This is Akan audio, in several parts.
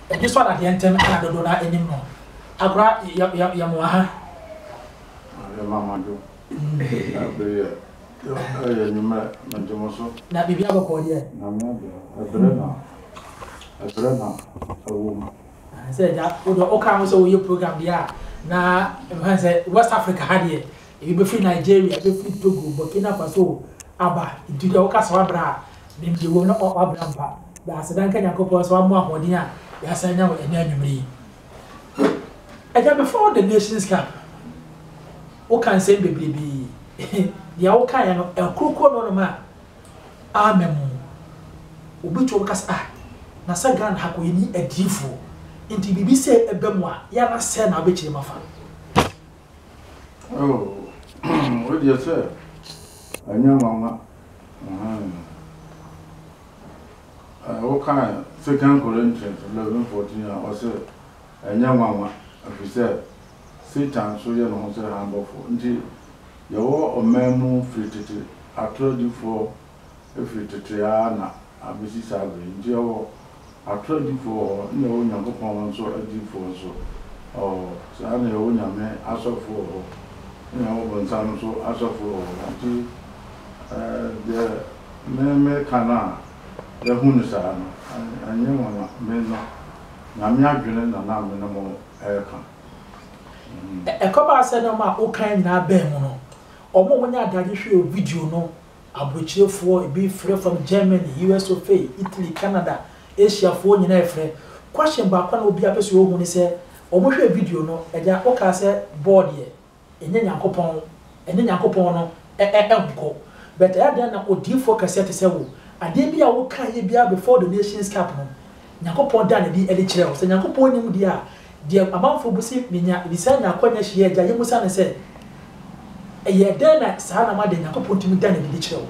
this one at the end, I don't know anymore. I grab your mama. Mamma do. You met Majomoso. Now, be able to call you. A brother, a woman. I said that would all come so your program here. Now, West Africa had here. If you be free Nigeria, be free Togo, Burkina Faso, Abba, into the Okasabra, then you will not all Abrampa. That's a Duncan Yakopos one more for dinner. Yes, I know an enemy. I got before the Nations Cup. What can say, baby? The old kind of a cook on ma. Amen. Ubicho Casa. Nasagan Hakuini a Tifo. Into Bibi say a bemoir, Yana Sen, I bet you, my father. Oh, what do you say? I know, Mamma. What kind? Second Corinthians 11:14. I was a young Mamma, if you said, Satan, so you know, say, humble for until you're a man move fitted. I told you for if you to Triana, I be Sabri. I told you for no young performance so a deep for so. Oh, so I know your man, I saw for. You know, when some so as of until the name Cana, the Hunisano, and young one, men, Namia Gunin, and now no aircon. A couple said, no, my old kind now bemono. Or more when I did issue video no, I would chill for a beef free from Germany, US of A, Italy, Canada, Asia, for you know, question back one will be a person who say, almost a video no, and ya oka said, board ye. Enya Yakopon, and then Yakopono, uncle. But I then would deal for cassette several. I did be a would carry be before the Nations Cup. Yakopon done the early chairs, and Yakopon him dear amount for Busy, Minya, the son of Quenish here, Jayamusan said. A year then at Sana Madden, Yakopon to me done in the chill.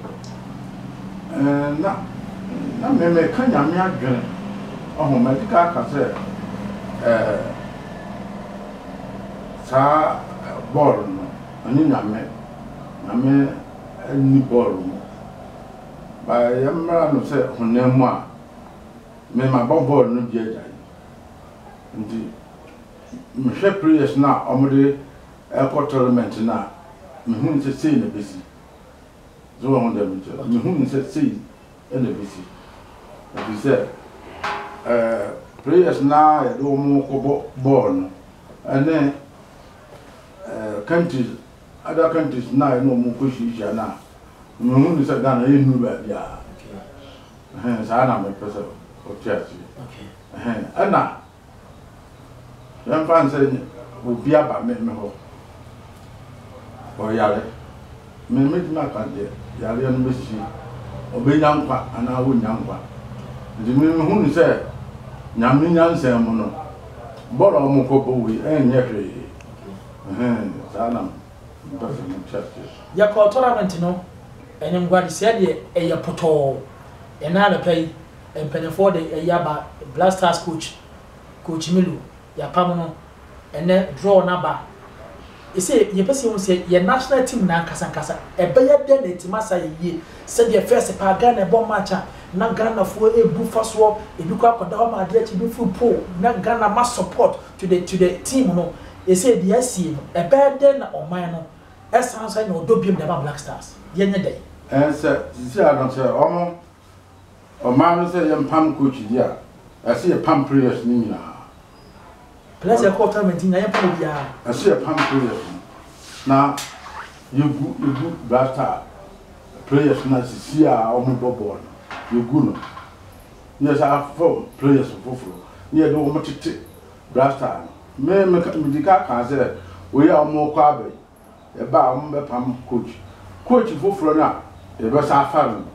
Now, may come young oh, my car said, Sir. Born, and in a man, any born. By a young man who said, "When no more, may my born no be a day." Indeed, my prayers now, already airport tournament now, me whom to see in the busy. So on them, me whom said, see in the busy. As he said, prayers now, I do more born, and then. Countries, other countries now no more pushy now. No is a gun in Nuba, yeah. Hence, I am a person of church. And now, young fan said, will be about me or Yale. May meet my country, Yale and Missy, obey young and I would young one. The women who said, Yamian Sermono, Boro Mokobo, we ain't yet. Ya call tournament no, and I'm going to say a poto, and now pay and penny for the Yaba Blasters coach Milu, ya Pamano, and then draw number. You say, your person say your national team now, Casancasa, a better than it, Massa ye, said your first pagan a bomb matcher, not Ghana for a buffers war, if you come on down my dear to be full pool, not Ghana must support to the team no. They say the SC, a bad den or minor, as sounds I know, don't be the Black Stars. Yen day. And sir, I don't say, or man say, young Pam coach, yeah. I see a Pam prayers, Nina. Plus a quarter meeting, I see a Pam prayers. Now, you good Black Star prayers, not see our board. You good. Yes, I have 4 prayers of Buffalo. Near the Omatic Black Star. Me the car say we are more quabe about Pam coach. Coach for now, the best our family.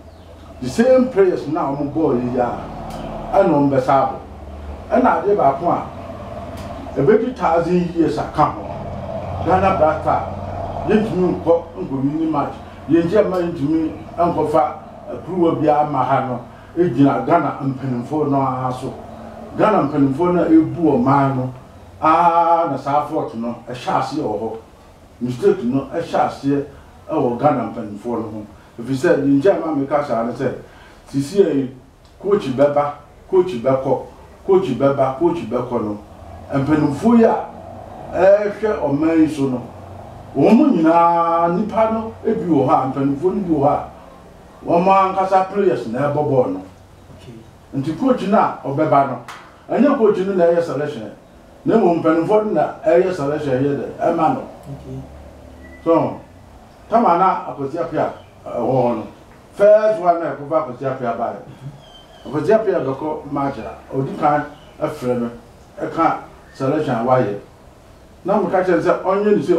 The same prayers now, my boy, yeah, and on Besabo. And I did about one. A baby 1,000 years I come. Ghana Brasta, yen to me, Uncle Mini Match, yen German to me, Uncle Fat, a crew of Bia Mahano, Ejina Ghana and Penifo no aso. Ghana and Penifo no a boo mano. Na South Fork no, a chassis or mistake no, a chassis or Ghana and Penifo no. If you said in German, because I said, see, coach Beba, coach Beko, coach beba coach beko no empenufo ya hwe oman so no wo mu nyina nipa no ebi wo ha empenufo ni bi wo ha wo ma nkasa players na ebobo no nti coach na obeba no anya coach no na selection na mo empenufo na selection ye de ema no so tamana akosia pia ho no first one na ko va akosia pia ba akosia pia beko maja odikan afreme eka selection waye na mo ka chense onye ni se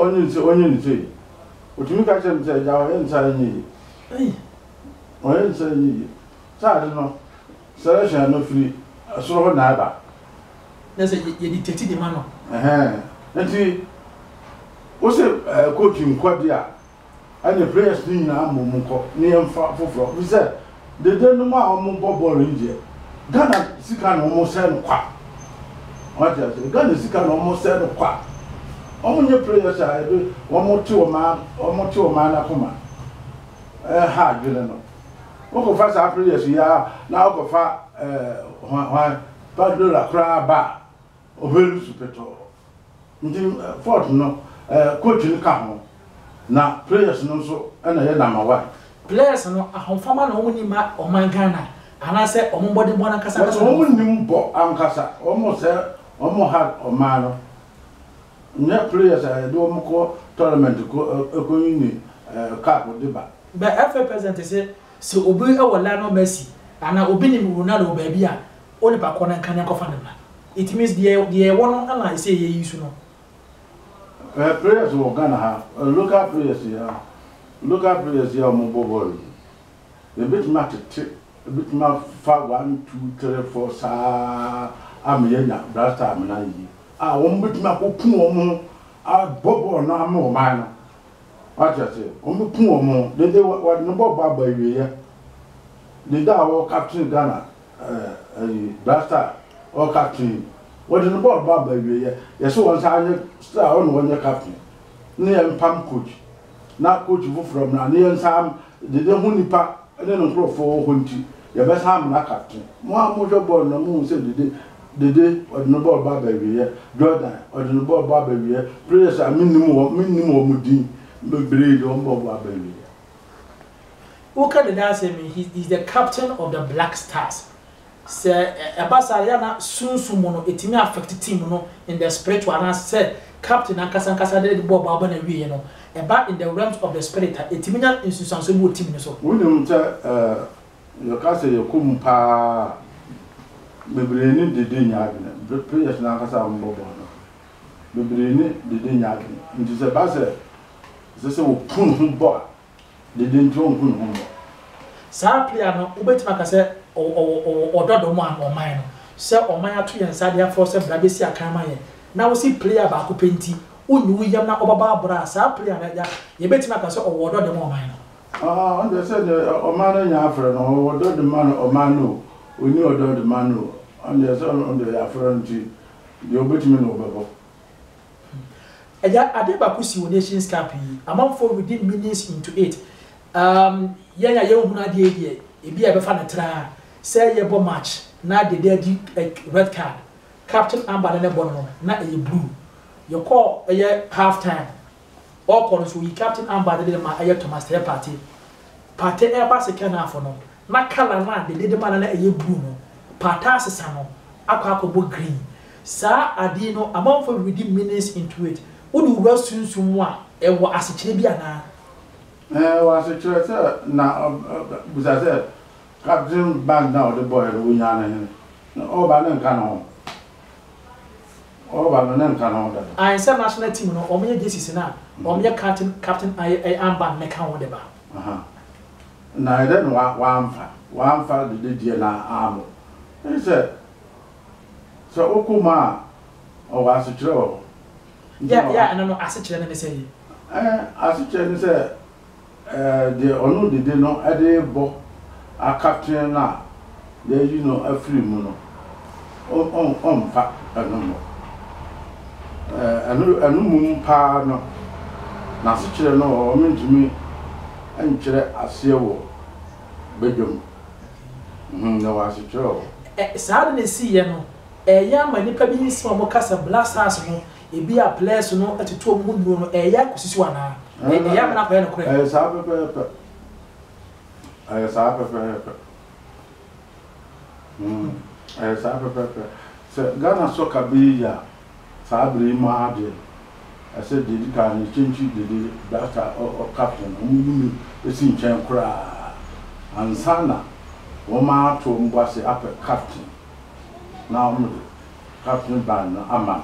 otumi ka chense ja o yen sa nyi o yen sa nyi sa de no selection no free asoro na aba na se ye dictate de mano nti o se coaching kwabia and players ni na amumuko ni emfa foforo we say de no ma omumbo ball nje Ghana sika no mo se no kwa what you Ghana sika no mo se no kwa omunye players a ebe wo ti o ma na koma ha dwele no wo ko fa sa players ya na wo ko fa Padro la kra ba obelu supeto ndi fort no coach ni ka ho na players no so na ye na mawa players no ahomfama na omuni ma oman Ghana ana se ombody bona kasa kasa omuni mbo ankasa omo se omo ha oman no nya players a do omko tournament ko ni cup deba be FA president say se obi e wala no Messi ana obi ni Ronaldo ba bia oni pa kona kan yankofa na it means the one ana say ye use no players who Ghana ha local players ya mo bobol a bit matete a bit ma fa 1 2 3 4 sa amenya brasta amena yi wo bit ma ko pun omo bobol na ma o man no what you say o mo pun omo de what no bobo ba wi ya de da wo captain Ghana brasta o captain what the ball ba wi ya yes one sa star on one captain ni pam coach na coach from na ni sam de hu nipa ne no crofo ho nti ye be sam na captain mo hwe ball na mo se de what the ball ba wi ya Jordan what the ball ba wi ya players a minimum mudi bebre do ball ba wi ya who can that say me he's the captain of the Black Stars. Say Abasaya na sunsumo no etimi affect team no in the spiritual and say captain ankasa de ball ba na wie no eba in the realms of the spirit etimi na insusanso bo team no so wonum say you can say you come pa bebre ni de nya agna players na ankasa mbo no bebre ni de nya agna nti say ba say wo pun hu ball de nto pun hu ball sa player no obetima ka say ododo mo an oman no se oman ato yensa dia for se bra besi akama ye na wo si player ba ko penti unyu yam na obaba abra sa player na ya ye betima ka se ododo mo oman no on the said oman nya afre no ododo man oman no oni ododo man no on the so on the afre nti ye obetimi no obebo eja adeba ku si Nations Cup yi amanfo within minutes into it yenya ye huna de ebi e be fa na tra say ye bo match na de di red card captain Amber na bo no na e blue you call half time all calls so captain Amber de ma Thomas party e ba second half no na kala na de ma na e blue no party asesa no akwa green sa adi no amanfo within minutes into it odi wura sunsun a e wo asechire bi ana was a church na buzaze captain band now the boy we yana no ba na nka no ba na nka no da I say national team no o me Jesus na o me captain Amber me kan wo de ba na ide no wa amfa de die na amo he said so okuma o was a church yeah no asechire na me say asechire ni say the onu de no ade bo a captain na ye you know afri mu no on fa anu anu mu pa no na se kire no o mentumi enkire ase wo bedwom na wa se kire saa de si ye no eya ma nipa bi nsi mo kasa blasters no ebi a players no eteto mu nu no eya kosisi wana eya ma na kwa no kure sa pepe sa pepe sa pepe se Ghana soccer bi ya sa bri ma ade ase dedi ka ni chinchi dedi blaster o captain mu esi nchen kura ansana wo ma to mbwase ape captain na omo captain ban na ama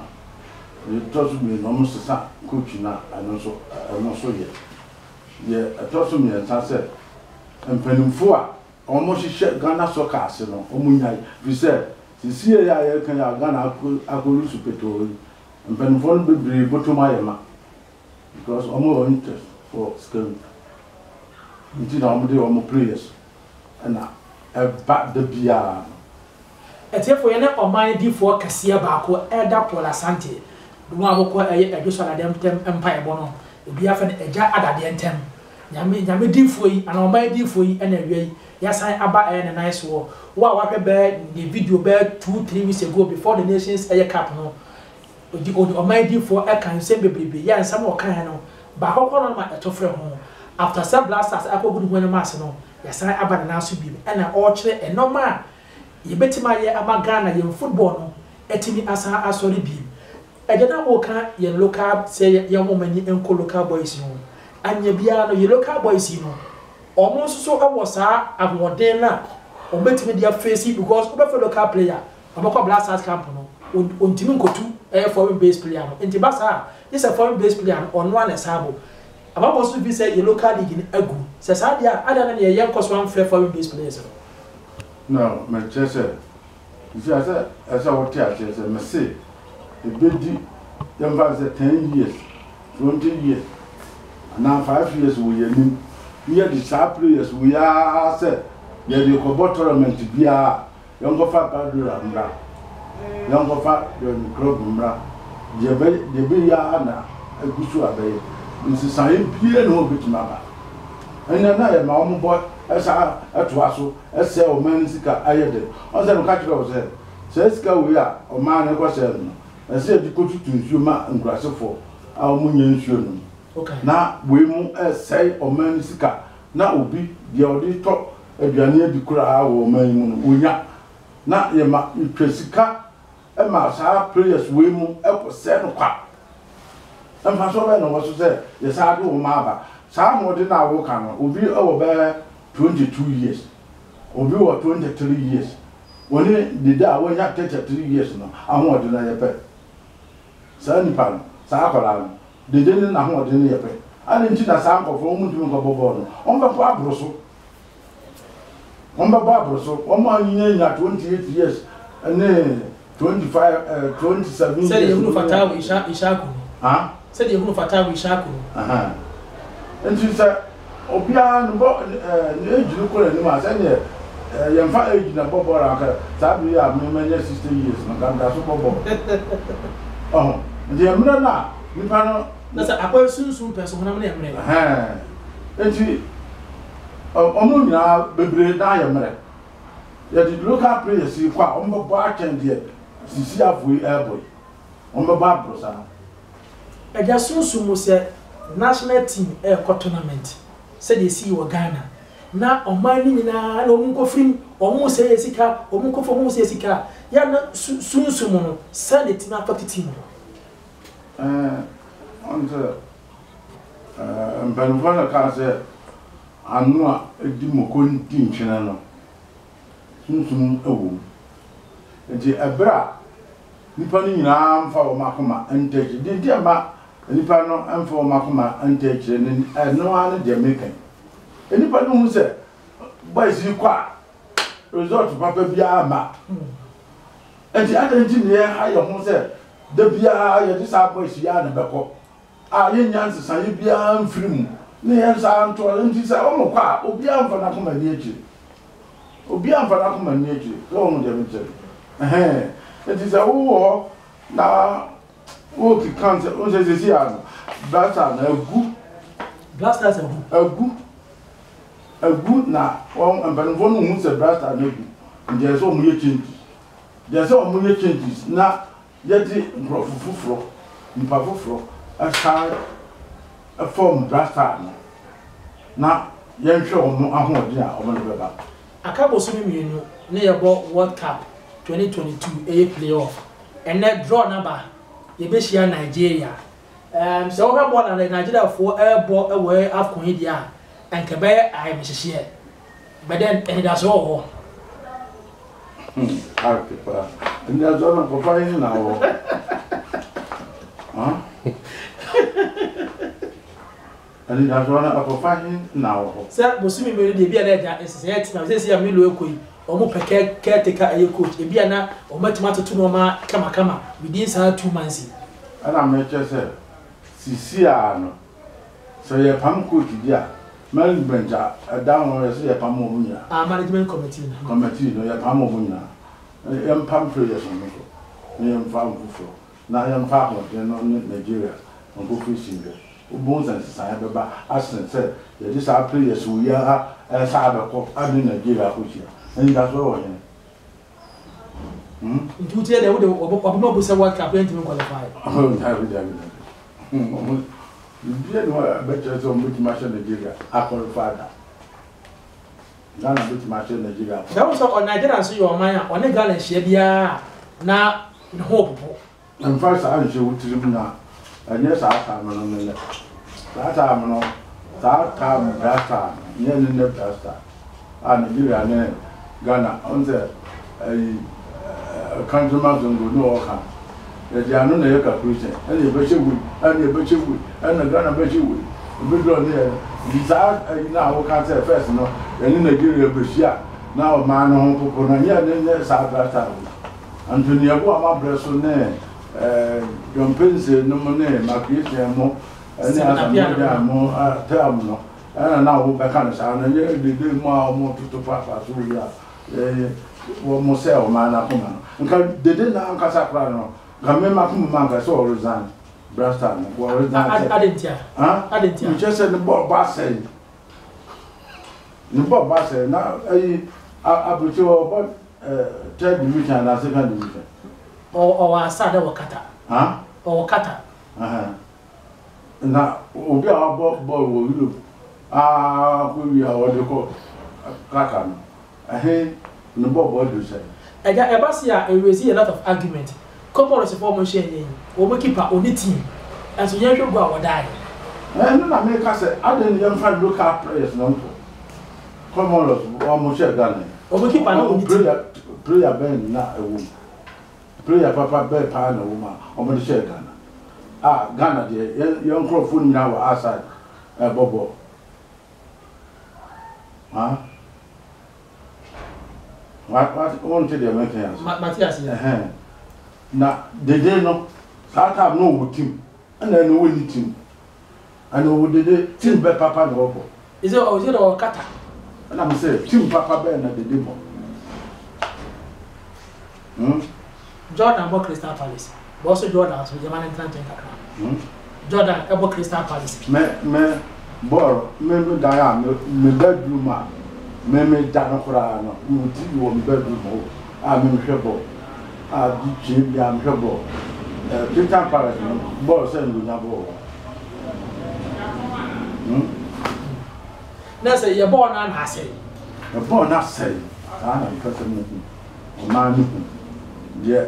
e tosu mi no mo sesa coach na ano so ye tosu mi ensa se empanimfo a omo hihye Ghana soccer ase no omo nyai bi se sisie ya ye kan ya Ghana akolu supeto empanimfo no bebre botoma yema because omo interest for skill nti na omo de omo players na ba de bia etefo ye na oman di fo kase baako elder Paul Asante no aboko edwoso na dem tem empire bo no ebi afa na eja adade ntem nyame di fo yi ana oman di fo yi na awie ya san aba na nice wo wa hwebe the video be 2-3 weeks ago before the nations cup no odi oman di fo kan se bebrebe ya nsam o kan no ba kokoro no ma etofre ho after some blasters akogudu ho na mass no ya san aba na naso bi na o kire enoma yebetima ye ama Ghana ye football no etimi asa asori bi ejena wo kan ye local say ye womani enko local boys no anya bia no ye local boys no omo so ewo saa agwodin na obetimi dia face because obefe local player obekọ blasters camp no ontimi nkotu foreign based player no enti basa this a foreign based player on one sabo ababo so bi say ye local league ni agu se saa dia ada na ye yenkoso am foreign based players no Manchester you see as I what I say me say the bedi dem va say 10 years 20 years now 5 years we yin here the sharp players we are say ye the cobo tournament bia yon go fa padura mra yon go fa yon club mra je be ya na agusu abaye nsi san bia no obetima ba enya na ye ma omo boy esa atoaso ese o man sika ayede on se no ka kire o se sika we a o man ne ko se no ese di ko tutu nsuo ma nkurasefo a o munye nsuo no okay na we mu ese o man sika na obi de odi to aduane adi kura wo man mu no onya na ye ma twesika e ma sa players we mu e ko se no kwa emfa so be no wo so se ye sa do ma ba sa mo de na wo kan no obi e wo be 22 years obi wa 23 years woni dida we ya 33 years no ahun odi na ye pe sa ni pa sa akola no dede ni na ahun odi na ye pe ani nti na sa nkofo mu ntumi ko bobo no on be po abroso on ma nya 28 years and 25 27 years say you fatawu ishaku ha say you fatawu ishaku aha nti sa obia no bo na ejuru ko ni ma say ne yemfa age na bobo ra ka sabi ya me manya 60 years na ga so bobo oh ndi emra na ni pa no na sa akwa sunsun person ho na me emre aha nti omo nya bebre na yemre ya di local players kwa ombo bo atende sisi afui airboy ombo ba brosa eja sunsun mo se national team tournament said they see you Ghana na omani nyina na omunko frim omu se esika omunko fo mu se esika ya na sunsun no said the team affect team on the mbanufana ka se anu a edi mokon di nchena no sunsun ewo enti ebra nipa ni nyina mfa wo makoma enteji di ama nipa no amfa wo makoma enteji ni no anu de meken nipa no hu se boys yi kwa result papa bia ma enti adanti ne ha ye hu se da bia ye di sa boys ya na beko a ye nyanse san ye bia mfirimu ne ye sa anto enti se o mo kwa obi amfa na koma ni echi obi amfa na koma ni echi lo mo de mete enti se wo na wo ki kan se o se si a blasta na blasters agu na won ambanfo no hu se blasta na agu nje so mo ye change there's all money changes na yeti fufuro nipa fufuro asa a form rasta na yenhwe omo ahodi a omo no beba akabo so mi mienu na yebo World Cup 2022 playoff and that draw number yebeshia Nigeria so we born na Nigeria for airborne away afcon here and kebe I mehye but then and that's all okay pa and that's all for fine now huh and that's all for fine now sir bosumi me dey bia na ja society na say am lo ekoi omo peke caretaker aye coach e bia na omatima totu no ma kama within 2 months and I make say sisia no so ye pam coach dia management down we say ye pam omunya management committee no ye pam omunya ye pam players no so ye pam fufo na ye pam no Nigeria on go fishing Bones and Society beba Asante say ye dis our players we are sa abeko adu Nigeria coach and that's what we you tell them we say World Cup and to qualify oh you know better so much match Nigeria I qualified Ghana beat match Nigeria that was on Nigeria so your man on Ghana share bia na hope and first I show to them now and yes I am no that time no that time that time near the that time and Nigeria and Ghana on the countryman don't go no can they are not a calculation and the better we and the better we and the Ghana better we we do there these are now can say first no and in Nigeria better now man on people na here then South Africa Anthony Abu Amabreso ne John Pence no money Macri mo and na mo term no and now we can say na ye dey more to papa so we are wo say o man akoma nka dede na nkasa kra no game makum manka so resign brasta no wo resign adentia adentia you just said the ball bass say na abuchi o third division and second division o Asante wakata o wakata na obi a ball wo Europe ko wi a wo de ko kaka no no bobo do say ega ebasia e raise a lot of argument come on for mo share yin o mo keeper oni team and so yen hwe go a wodai no na me ka say aden yen fa local players no come on o mo share Ghana o mo keeper no oni player ben na ewu player papa be pa na wo ma o mo share Ghana Ghana de yen crofone na wa outside bobo What wanted the Americans? Matthias, now, the day no, I have no team, and I know winning team. I know the team by Papa no. Is it or Kata? And I'm saying, team Papa Ben at the demo. Jordan about Crystal Palace. Also Jordan, so German and Tantan. Jordan about Crystal Palace. Me, boy, me, Diane, me bedroom. Me dano kura no muti wo bedroom ho me hwebo di che bia me hwebo Peter Palace no ball say no nya ball na say your ball na say the ball na say na person no o ma no je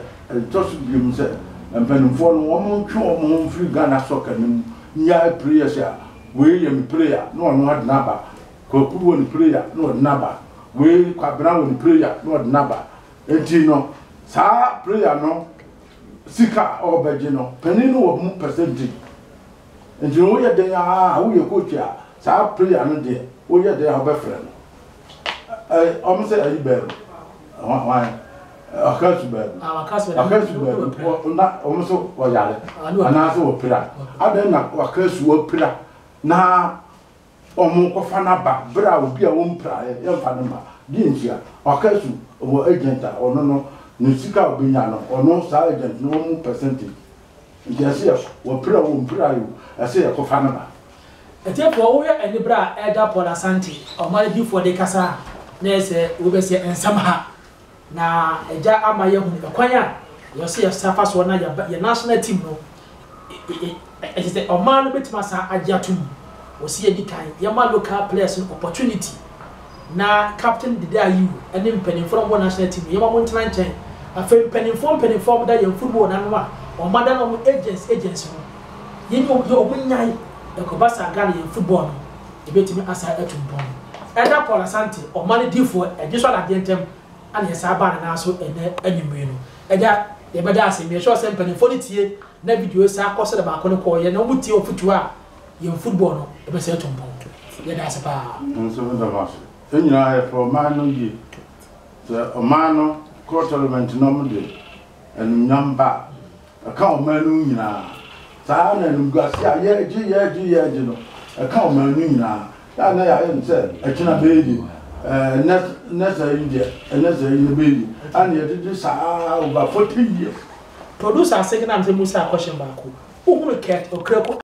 just bi mu say empanimfo no wo mo twe o mo free Ghana soccer no nya players ya we yem player no no had naba Koku won prayer no naba we kwabra won prayer no naba enti no sa prayer no sika obeje no pani no wo percentage enti wo ye den wo ye coach a sa prayer no de wo ye den obefre no o say ayi be wa akasu be na o so wo yale ana so wo prayer adan na akasu wo prayer na omo ko fana ba bra obi a wo mpra ye mfa no ba di ntia akasu wo agent a ono no no sika obenya no ono sa agent no mu percentage ntia wo pra wo mpra yo ase ye ko fana ba etefo wo ye eni bra elder Paul Asante o mari before de kasa na ese wo be se ensam ha na eja ama ye hu ekwan a yo se safa so na ya national team no it is the oman betima sa agiatum o se edi kan ye ma local players opportunity na captain Dede Ayew ene mpenin from one national team ye ma mo ntena nchen afa mpenin form da ye football na no a o ma da no agents no ye ni o munyai e ko basa Ghana ye football no e betimi asa atumpon eda Paul Asante o ma ne difo e je so la de ntem ana ye sa ba na so ene anyimwe no eda ye beda ase me sure say mpenin for tie na video sa akose da ba ko no ko ye na mutie ofutu a ye football no e be sa atumpon ye da ase pa nso da ba enyina e for man no ye so man no tournament no mo de en nyamba aka o man no nyina sa na nu gase a ye ji no aka o man no nyina ya na ya nse e kina beedi nessa beedi and ye did sa over 40 years producer second am say Musa question ba ko uhuru ket okreko